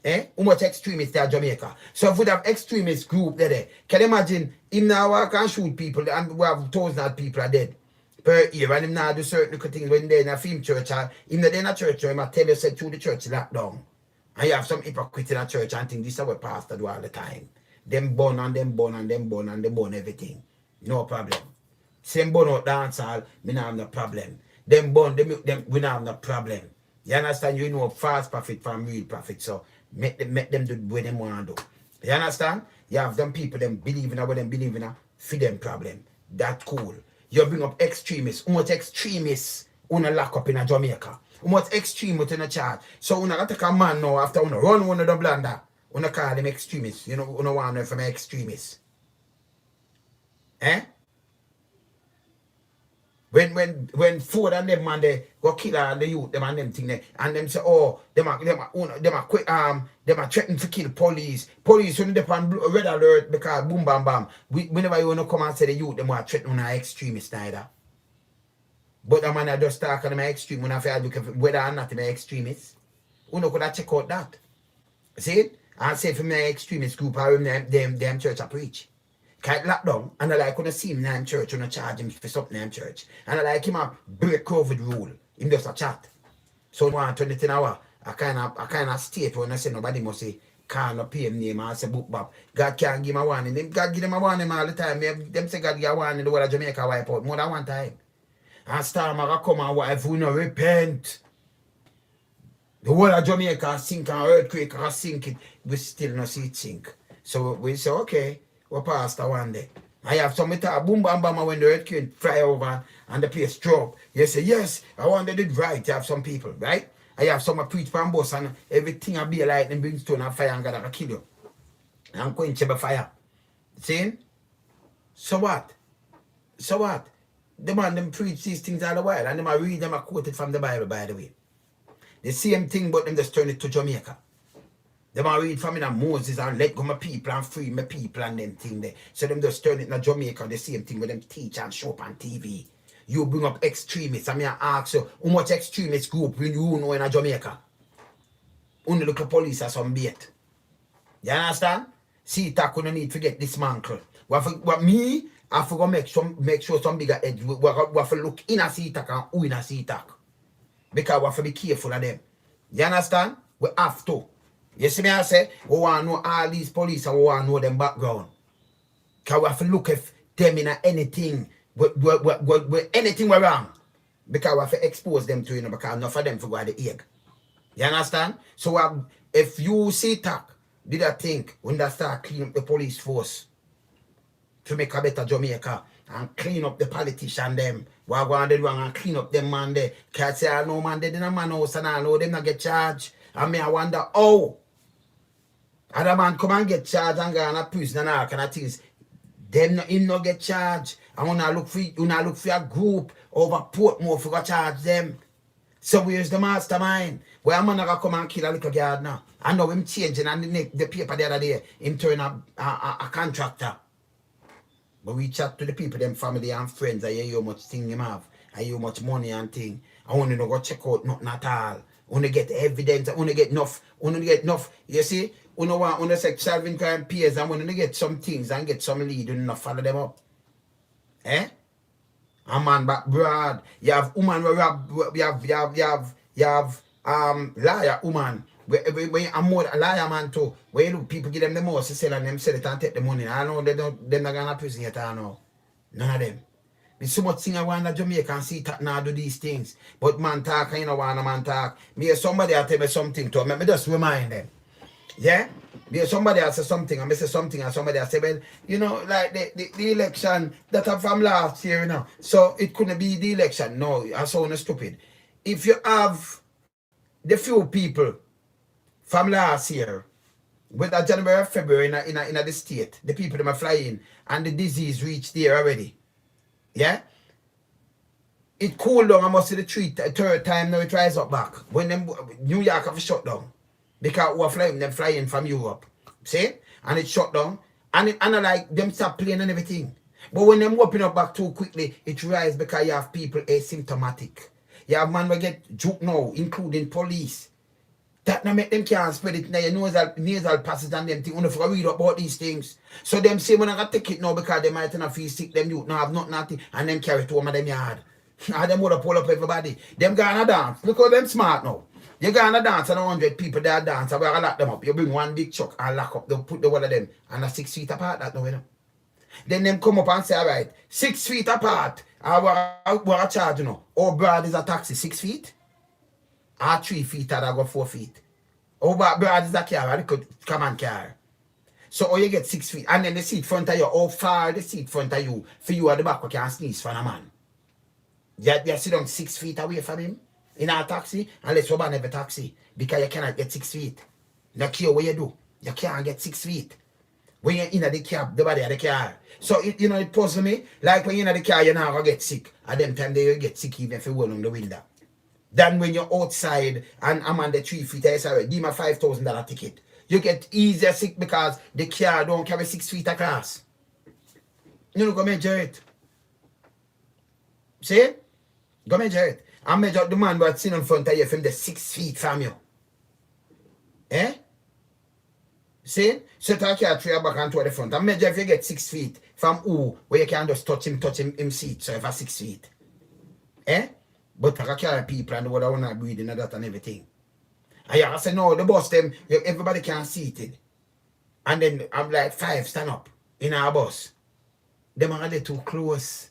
Eh? How much extremists there in Jamaica? So if we have extremist group there, can you imagine him now walk and shoot people and we have thousands of people are dead per year and him now do certain little things when they're in a film church or him not in a church or him a tell you say through the church locked down. And you have some hypocrites in a church and think this is what pastor do all the time. Them burn and them burn and them burn and them burn everything. No problem. Same burn out dance hall, me not have no problem. Them burn, them we not have no problem. You understand? You know false prophet from real prophet. So make them do what them want to do. You understand? You have them people, them believe in what them believe in, feed them problem. That cool. You bring up extremists. How much extremists wanna lock up in a Jamaica? How much extremists in a charge? So when I take a man now after when run one of the blunder, when I call them extremists, you know, when I want them from extremists. Eh? When Ford and them man they go kill all the youth, them and them thing there, and them say, oh, them are threatening to kill police. Police when they on red alert because boom bam bam. Whenever you wanna come and say the youth, them are threatening on extremists neither. But the man I just talk on them extreme when I feel look whether or not them extremists. You know could I check out that? See it? And say for me extremist group or them church I preach. Can't lock down, and I like when I see him in church, when I charge him for something in church. And I like him a break COVID rule. Him just a chat. So 120 hour, I kind of state when I say nobody must say can't not pay him name and say book bab. God can't give him a warning. God give them a warning all the time. Them say God give a warning the whole of Jamaica wipe out more than one time. And Starmer come and wipe if we no repent. The whole of Jamaica sink and earthquake and sink it. We still not see it sink. So we say okay. We pastor one day. I have some talk boom bam bam when the earthquake fly over and the place drop. You say, yes, I want to do it right. You have some people, right? I have some preach from bus and everything will be like and brimstone and fire and God will kill you. And quench the fire. See? So what? So what? The man them preach these things all the while and them I read them I quote it from the Bible by the way. The same thing but them just turn it to Jamaica. Them I read from in Moses and let go my people and free my people and them thing there. So them just turn it in Jamaica, the same thing with them teach and show up on TV. You bring up extremists. I mean I ask you, how much extremist group will you know in Jamaica? Only look at police or some bait. You understand? CToc couldn't need to get dismantled. What me, I forgot make sure some bigger heads we have to look in a CToc and who in a CToc. Because we have to be careful of them. You understand? We have to. You see me I say, we want to know all these police and we want to know them background. Because we have to look if them in anything, anything were wrong. Because we have to expose them to, because enough of them for go to the egg. You understand? So if you see CToc, did I think when they start clean up the police force to make a better Jamaica and clean up the politician them, what go do wrong and clean up them man there. Can't say, I know man, they didn't man house and I know them not get charged. And me I wonder, oh, other man come and get charged and go in a prison and all kind of things. Them him not get charged. And when I look for a group over Portmore for charge them. So where's the mastermind? Where a man gonna come and kill a little guard now? I know him changing and the paper the other day, him turn a contractor. But we chat to the people, them family and friends, I hear how much thing him have, I hear how much money and thing. I want to go check out nothing at all. I want to get evidence, I want to get enough, you see? I want to say solving crime peers, I want to get some things and get some lead and not follow them up. Eh? A man back broad. You have woman you have liar woman. Where I'm more a liar man too. Where you look, people give them the most to sell and them sell it and take the money. I know they're not gonna prison yet, I know. None of them. There's so much thing I want that Jamaica and see that now do these things. But man talk and you know want a man talk. Me somebody will tell me something to me just remind them. Yeah? Because somebody else say something, and I say something, and somebody else say, well, you know, like the election that happened from last year, you know, so it couldn't be the election. No, I sound stupid. If you have the few people from last year, with the January, February in the state, the people that are flying, and the disease reached there already, yeah? It cooled down, I must say the third time now it rise up back. When them New York have shut down. Because we're flying from Europe. See? And it shut down. And I like them stop playing and everything. But when them open up back too quickly, it rise because you have people asymptomatic. You have man will get juke now, including police. That now make them can't spread it now. You know nasal passes and them things. You know, read about these things. So them say when I got take it now because they might not feel sick, them youth now have nothing and them carry it home of them yard. And them would have pull up everybody. Them gonna dance. Look how them smart now. You gonna dance and 100 people there dance and we gonna lock them up. You bring one big truck and lock up. They'll put the one of them and a 6 feet apart that now, you know. Then them come up and say, all right, 6 feet apart. What charge, you know? Or broad is a taxi, 6 feet? Or 3 feet and I go 4 feet. Or broad is a car, I could come and car. So you get 6 feet. And then the seat front of you, how far the seat front of you, for you at the back, you can sneeze from a man. You sit down 6 feet away from him in a taxi, unless you ban every taxi, because you cannot get 6 feet. No care what you do, you can't get 6 feet. When you're in the cab, the body of the car. So, it puzzles me. Like when you're in the car, you're not going to get sick. At them time, you get sick even if you roll on the window. Then when you're outside and I'm on the 3 feet, I say, give me a $5,000 ticket. You get easier sick because the car don't carry 6 feet across. You know, go measure it. See? Go measure it. I measure the man who's sitting in front of you from the 6 feet from you. Eh? See? So I can't throw your back and to the front. I measure if you get 6 feet from who, where you can just touch him seat, so if I 6 feet. Eh? But I carry people and what I want to breathing and that and everything. And I say, no, the bus them, everybody can seat it. And then I'm like 5 stand up in our bus. Them are they too close.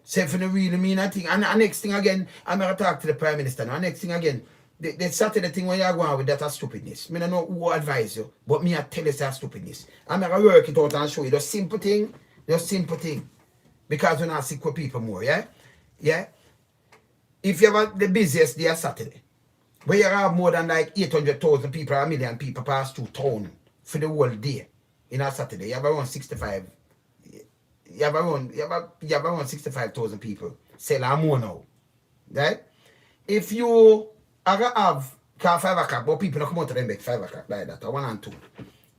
So if you really mean a thing, and next thing again, I'm going to talk to the Prime Minister now. Next thing again, the Saturday thing when you're going with that is stupidness. I don't know who advise you, but me I tell you that's stupidness. I'm going to work it out and show you the simple thing. Because we're not sick with people more, yeah? Yeah? If you have the busiest day of Saturday, where you have more than like 800,000 people or 1 million people pass through town for the whole day in a Saturday, you have around 65. You have around 65,000 people sell more now. Right? If you have 5 o'clock, but people don't come out to them back 5 o'clock like that, or 1 and 2.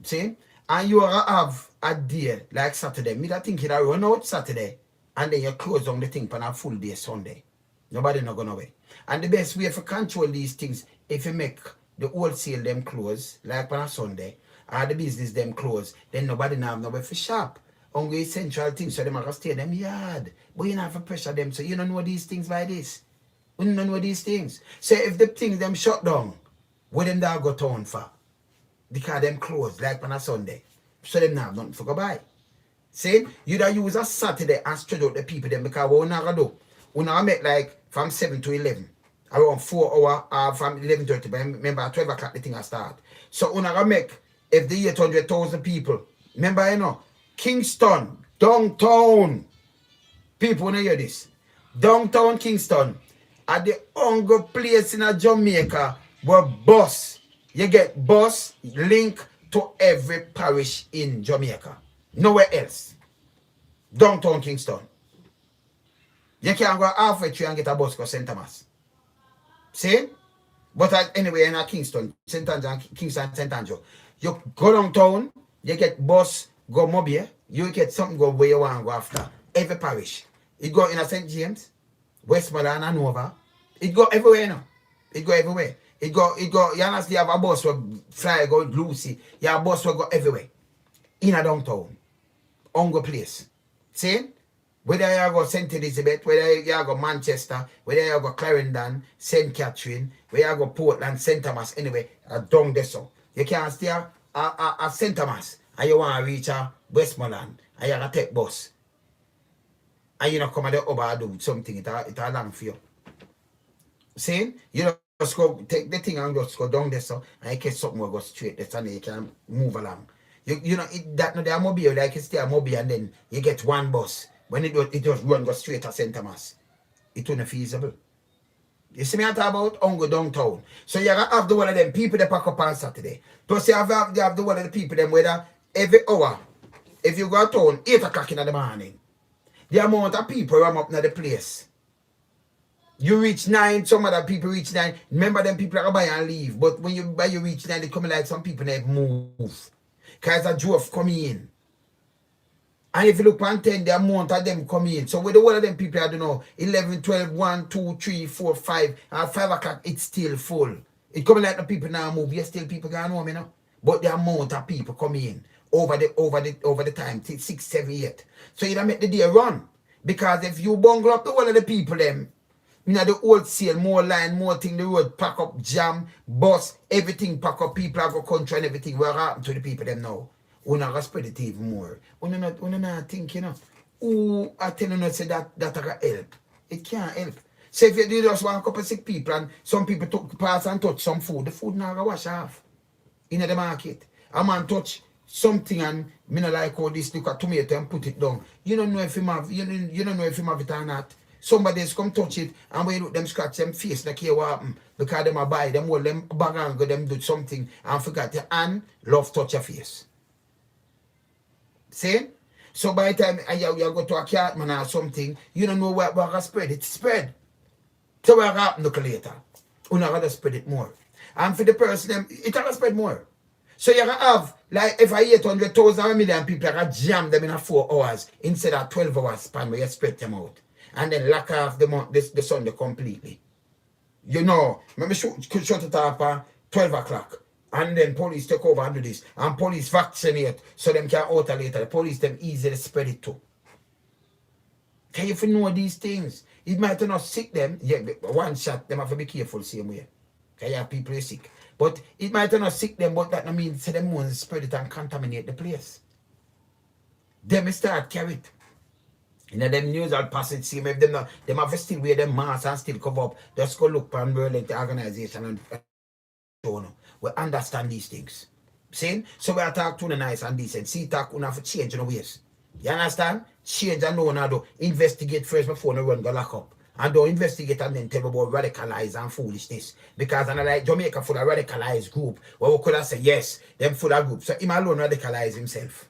See? And you have a day like Saturday, me that think you run out Saturday, and then you close down the thing for a full day Sunday. Nobody not gonna wait. And the best way for control these things, if you make the wholesale them close, like on a Sunday, or the business them close, then nobody now have nowhere for shop. Only essential things, so they might stay in them yard. But you don't have to pressure them, so you don't know these things by this. You don't know these things. So if the things them shut down, what them that go town for? Because them closed, like on a Sunday. So them now have nothing to go buy. See? You don't use a Saturday and spread out the people them, because what we're not going to do, we're not make like from 7 to 11. Around 4 hours from 11:30. But remember, at 12 o'clock the thing will start. So we're not going to make, if the 800,000 people, remember, you know, Kingston, downtown. People wanna hear this. Downtown Kingston are the only place in Jamaica where bus, you get bus link to every parish in Jamaica. Nowhere else. Downtown Kingston. You can go halfway through and get a bus to St. Thomas. See? But anyway, in Kingston, Kingston, St. Andrew, you go downtown, you get bus, go Mobile, you get something go where you want to go after. Every parish. It go in a St. James, Westmoreland and Nova. It go everywhere now. It go everywhere. It go, you understand, you have a bus where fly go Lucy. You have a bus where go everywhere. In a downtown. Ongo place. See? Whether you go St. Elizabeth, whether you go Manchester, whether you go Clarendon, St. Catherine, whether you go Portland, St. Thomas, anyway, down there so. You can't stay at St. Thomas and you want to reach Westmoreland and you have to take bus. And you know come at the over do something, it's long for you. See? You just go take the thing and just go down there so and you get something will go straight there and you can move along. You know that no they are mobile, like you stay a mobile and then you get one bus. When it just run go straight to St. Thomas. It's unfeasible. You see me I talk about Ongo downtown. So you have the one of them people that pack up on Saturday. Plus you have the one of the people them whether every hour, if you go to town, 8 o'clock in the morning, the amount of people ram up in the place. You reach 9, some other people reach 9. Remember them people that buy and leave. But when you reach 9, they come like some people they move. Because a drove come in. And if you look on 10, the amount of them come in. So with the one of them people, I don't know, 11, 12, 1, 2, 3, 4, 5, and 5 o'clock, it's still full. It coming like the people now move. Yes, still people going home, you know. But the amount of people come in over the time, 6, 7, 8. So you don't make the day run. Because if you bungle up the one of the people them, you know, the wholesale, more line, more thing, the road pack up, jam, bus, everything pack up, people are go country and everything. What happened to the people them now? We're not gonna spread it even more. We're not think, you know. Who I tell you say that can help. It can't help. So if you do just one couple sick people and some people pass and touch some food, the food not gonna wash off in the market. A man touch something and me not like all this, look at tomato and put it down. You don't know if him have you don't know if him have it or not. Somebody else come touch it and when you look them scratch them face, like here what happen. Because them a buy them hold them bag and go them do something and forgot your hand love touch your face. See? So by the time you go to a cat man or something, you don't know what gonna spread. It spread. So what happen look later? You're not gonna spread it more. And for the person, it gonna spread more. So you gonna have like if I 800,000 or 1,000,000 people, I gonna jam them in a 4 hours instead of 12 hours span where you spread them out. And then lock off the Sunday completely. You know, maybe shut it off at 12 o'clock. And then police take over and do this. And police vaccinate so them can out later. The police them easily spread it too. Can you know these things? It might not sick them. Yeah, one shot, them have to be careful same way. Okay, yeah, people are sick. But it might not sick them, but that means so them won't spread it and contaminate the place. Them start carry it. You know, them news will pass it, see if them have to still wear them masks and still cover up. Just go look for the organization and show them. We understand these things. See? So we are talking to the nice and decent. CToc, we have to change in the ways. You understand? Change and know now do. Investigate first before you run go lock up. And don't investigate and then tell about radicalize and foolishness. Because and like Jamaica full of radicalized group, where we could have said yes, them full of group. So him alone radicalize himself.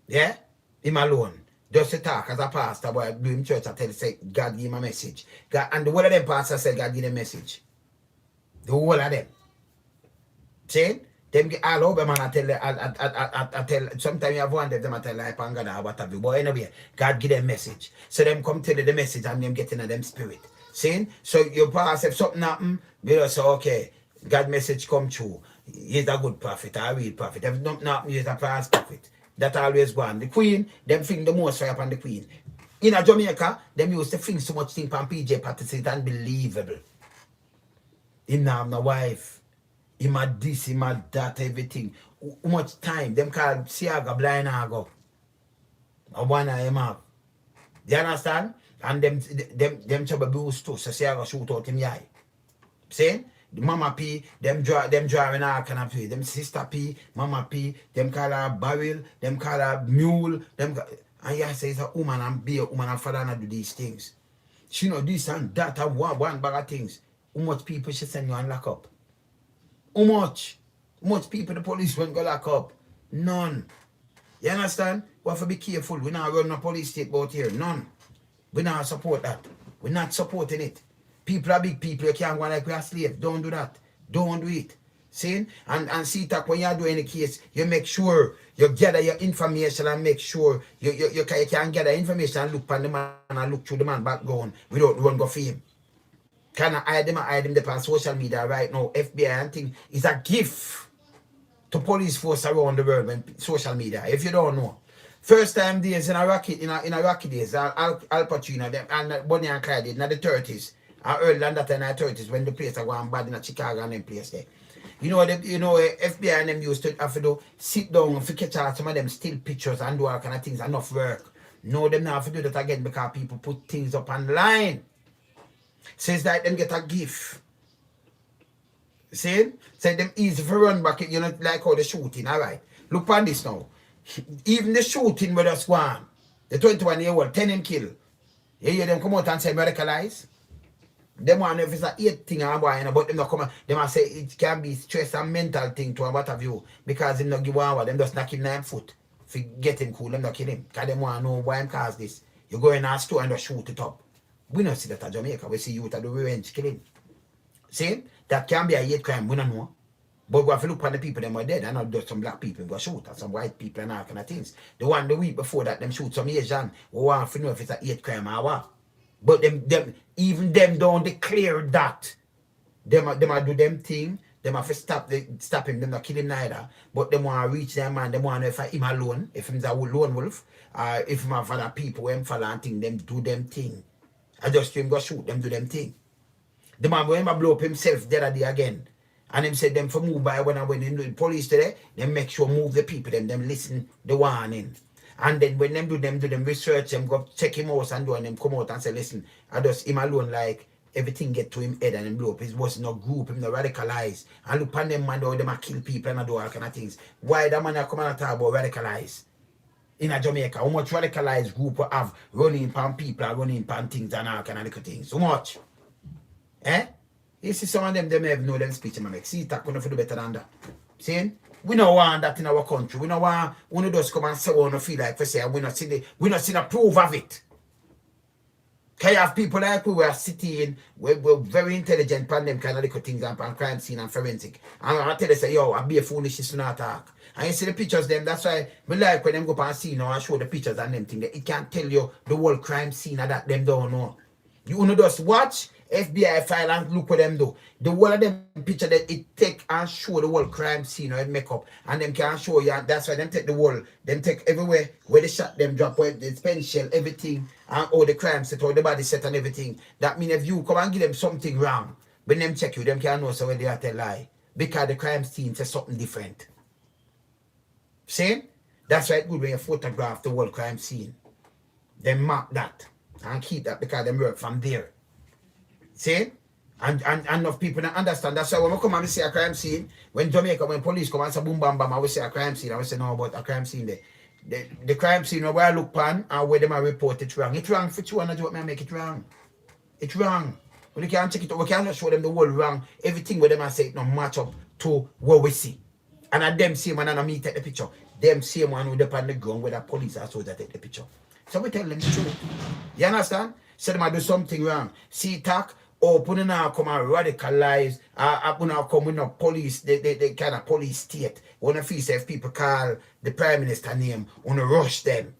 Yeah? Him alone. Just to talk as a pastor, boy, do him church and tell say God give him a message. God, and the whole of them pastors said God give them a message. The whole of them. See? Them get all over man, I tell sometimes you have one of them I tell like God or what have you. But anyway, God give them message. So them come tell you the message and them getting in them spirit. See? So you pass if something happen, you just say, okay, God message come true. He's a good prophet, a real prophet. If nothing happen, he's a false prophet. That always go on. The queen, them think the most fire upon the queen. In a Jamaica, them used to think so much thing upon PJ Patty, it's unbelievable. He now have no wife. He mad this, he mad that, everything. How much time? Them call Siaga blind ago. Or one of them have. Do you understand? And them trouble boost too. So Siaga shoot out him eye. See? The Mama P, them driving all kind of P. Them Sister P, Mama P, them call her barrel, them call her mule, and yeah, say it's a woman and be a woman and father and do these things. She know this and that and one bag of things. How much people she send you and lock up? How much? How much people the police won't go lock up? None. You understand? We have to be careful. We're not running a police state out here. None. We not support that. We're not supporting it. People are big people. You can't go like we are slaves. Don't do that. Don't do it. See? And CToc, when you are doing a case, you make sure you gather your information and make sure you can gather information and look on the man and look through the man background without run go for him. Can I hide them on social media right now? FBI and thing is a gift to police force around the world when social media. If you don't know. First time days in Iraqi days, Al Pacino and Bonnie and Clyde in the 30s. Early than that in the 30s when the place are going bad in Chicago and them place there. You know, FBI and them used to have to sit down and catch out some of them still pictures and do all kind of things, enough work. No, them now have to do that again because people put things up online. Says that them get a gift. See? Say them easy for run back, you know, like how the shooting, alright. Look on this now. Even the shooting with us one, the 21-year-old, 10 him kill. You hear them come out and say radicalize? Them one if it's a 8 thing and boy, but them not come them say it can be stress and mental thing to what have you. Because them not give one, them just knock him 9 foot. If you get him cool, them not kill him. Because them want to know why him cause this. You go in a store and just shoot it up. We don't see that at Jamaica. We see youth at the revenge killing. See? That can be a hate crime. We don't know. But we have to look on the people them were dead and not just some black people go shoot and some white people and all kind of things. The one the week before that them shoot some Asian, we want to know if it's a hate crime or what. But even them don't declare that. Them do them thing. Them have to stop him. Them not kill him neither. But them want to reach them man. Them want to know if him alone, if he's a lone wolf, if him have other people them follow and thing, them do them thing. I just him go shoot them do them thing. The man when him blow up himself the other day again. And him said them for move by when I went in the police today, them make sure move the people, them listen the warning. And then when them do them research, them go check him out and do and them come out and say, listen, I just him alone like everything get to him head and him blow up. It was no group, him no radicalized. And look on them man though, them a kill people and do all kind of things. Why that man come and talk about radicalize? In a Jamaica, how much radicalized group we have running pan people and running pan things and all kind of little things? So much. Eh? You see some of them have know them speech and make CToc couldn't do better than that. See? We don't want that in our country. We don't want one of those come and say we don't feel like we say we not see the proof of it. Can you have people like we are sitting, we're very intelligent on them kind of little things and crime scene and forensic. And I tell you say, yo, I be a foolish to not talk. And you see the pictures them, that's why we like when them go up and see now and show the pictures and them thing. It can't tell you the whole crime scene that them don't know. You wanna just watch FBI file and look what them do. The whole of them picture that it take and show the whole crime scene or make up. And them can show you, and that's why them take the whole, them take everywhere where they shot them, drop where the pen shell, everything, and all the crime set, all the body set and everything. That mean if you come and give them something wrong, when them check you, them can know so where they are tell lie. Because the crime scene says something different. See? That's why it's good when you photograph the whole crime scene. They mark that and keep that because they work from there. See? And enough people don't understand. That's why when we come and we see a crime scene, when Jamaica, when police come and say boom bam bam, I will say a crime scene, I will say no about a crime scene there. The crime scene where I look on and where them are report it wrong. It's wrong for 200 what may make it wrong. It's wrong. We can't check it out. We cannot show them the whole wrong. Everything where them are say it not match up to what we see. And at them same one and me take the picture. Them same one with up on the ground where the police are so that take the picture. So we tell them the truth. You understand? Say them do something wrong. CToc, open now come and radicalize. Now come with no police, the kind of police state. When if people call the Prime Minister name, want to rush them.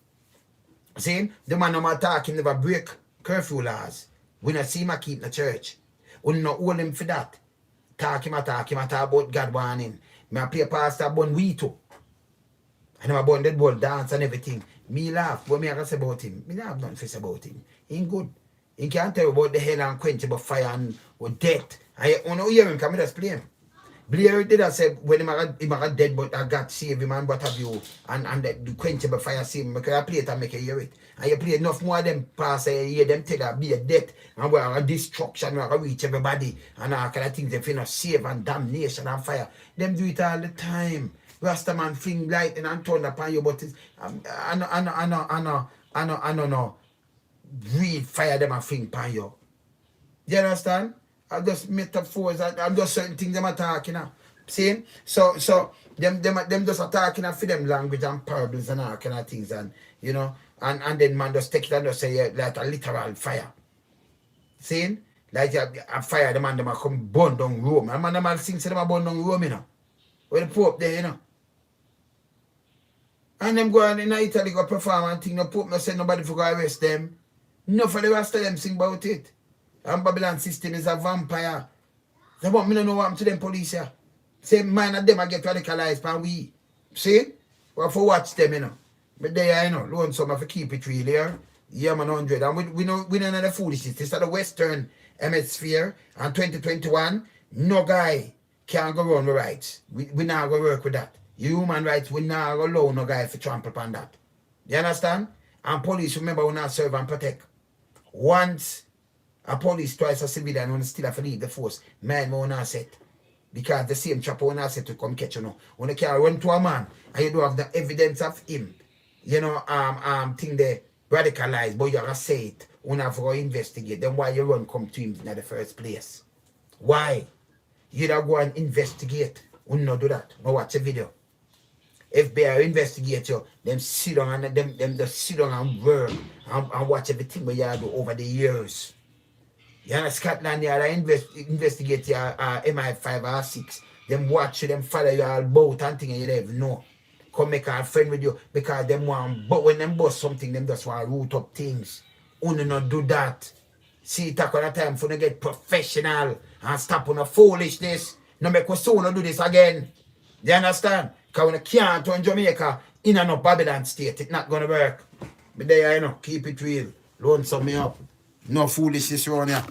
See? The man no more talking, never break curfew laws. We not see him keep the church. We not hold him for that. Talk him about God warning. Me play pastor bun we too. And I'm about that ball dance and everything. Me laugh. What me I say about him? Me have nothing to say about him. He ain't good. He can't tell you about the hell and quenchable fire and with death. I want to hear him, come just play him. Blair did I say when he got dead, but I got saved him and what have you, and the quenchable fire saved him because I play it and make you hear it. And you play enough more of them pass a hear them tell that be a death and we are a destruction, we are reach everybody and all kind of things they feel not save and damnation and fire. Them do it all the time. Rastaman fling lightning and thunder upon you, but it's I know. Breathe fire them and fling upon you. Do you understand? I just metaphors. I'm just certain things them are talking now. See? So them just attacking for them language and parables and all kind of things and you know and then man just take it and just say like a literal fire. See? Like a fire the man them a come burn down Rome. And man them all sing say them a burn down Rome, you know. Where the Pope there, you know. And them go on in Italy go perform and thing, no Pope no say nobody for go arrest them. No for the rest of them sing about it. And Babylon system is a vampire. They want me to know what happened to them police here. Same mind of them I get radicalized and we. See? We have to watch them, you know. But there, you know, loan some have to keep it real here. Yeah, man, 100. And we know none of the foolishness. This is the Western hemisphere. And 2021, no guy can go run the rights. We not going to work with that. Human rights, we not going to allow no guy to trample upon that. You understand? And police, remember, we not serve and protect. Once a police, twice a civilian, when still have to leave the force, man, we not set. Because the same trapper we not set to come catch you know. When you can run to a man and you don't have the evidence of him, you know, thing they radicalize, but you have to say it, you have to investigate. Then why you run come to him in the first place? Why? You don't go and investigate. You not do that. No watch a video. FBI investigate you, them sit down and them just sit down and work and watch everything we you do over the years. You know, Scotland, you investigate your MI5 or 6 them watch you, them follow you all about and thing and you don't even know. Come make a friend with you because them want, but when them bust something, them just want to root up things. Only not do that. See, it take on a time for them to get professional and stop on the foolishness. No make us soon do this again. You understand? Because when you can't turn Jamaica in and up Babylon state, it's not gonna work. But there you know, keep it real. Loan some me up. No foolishness around here.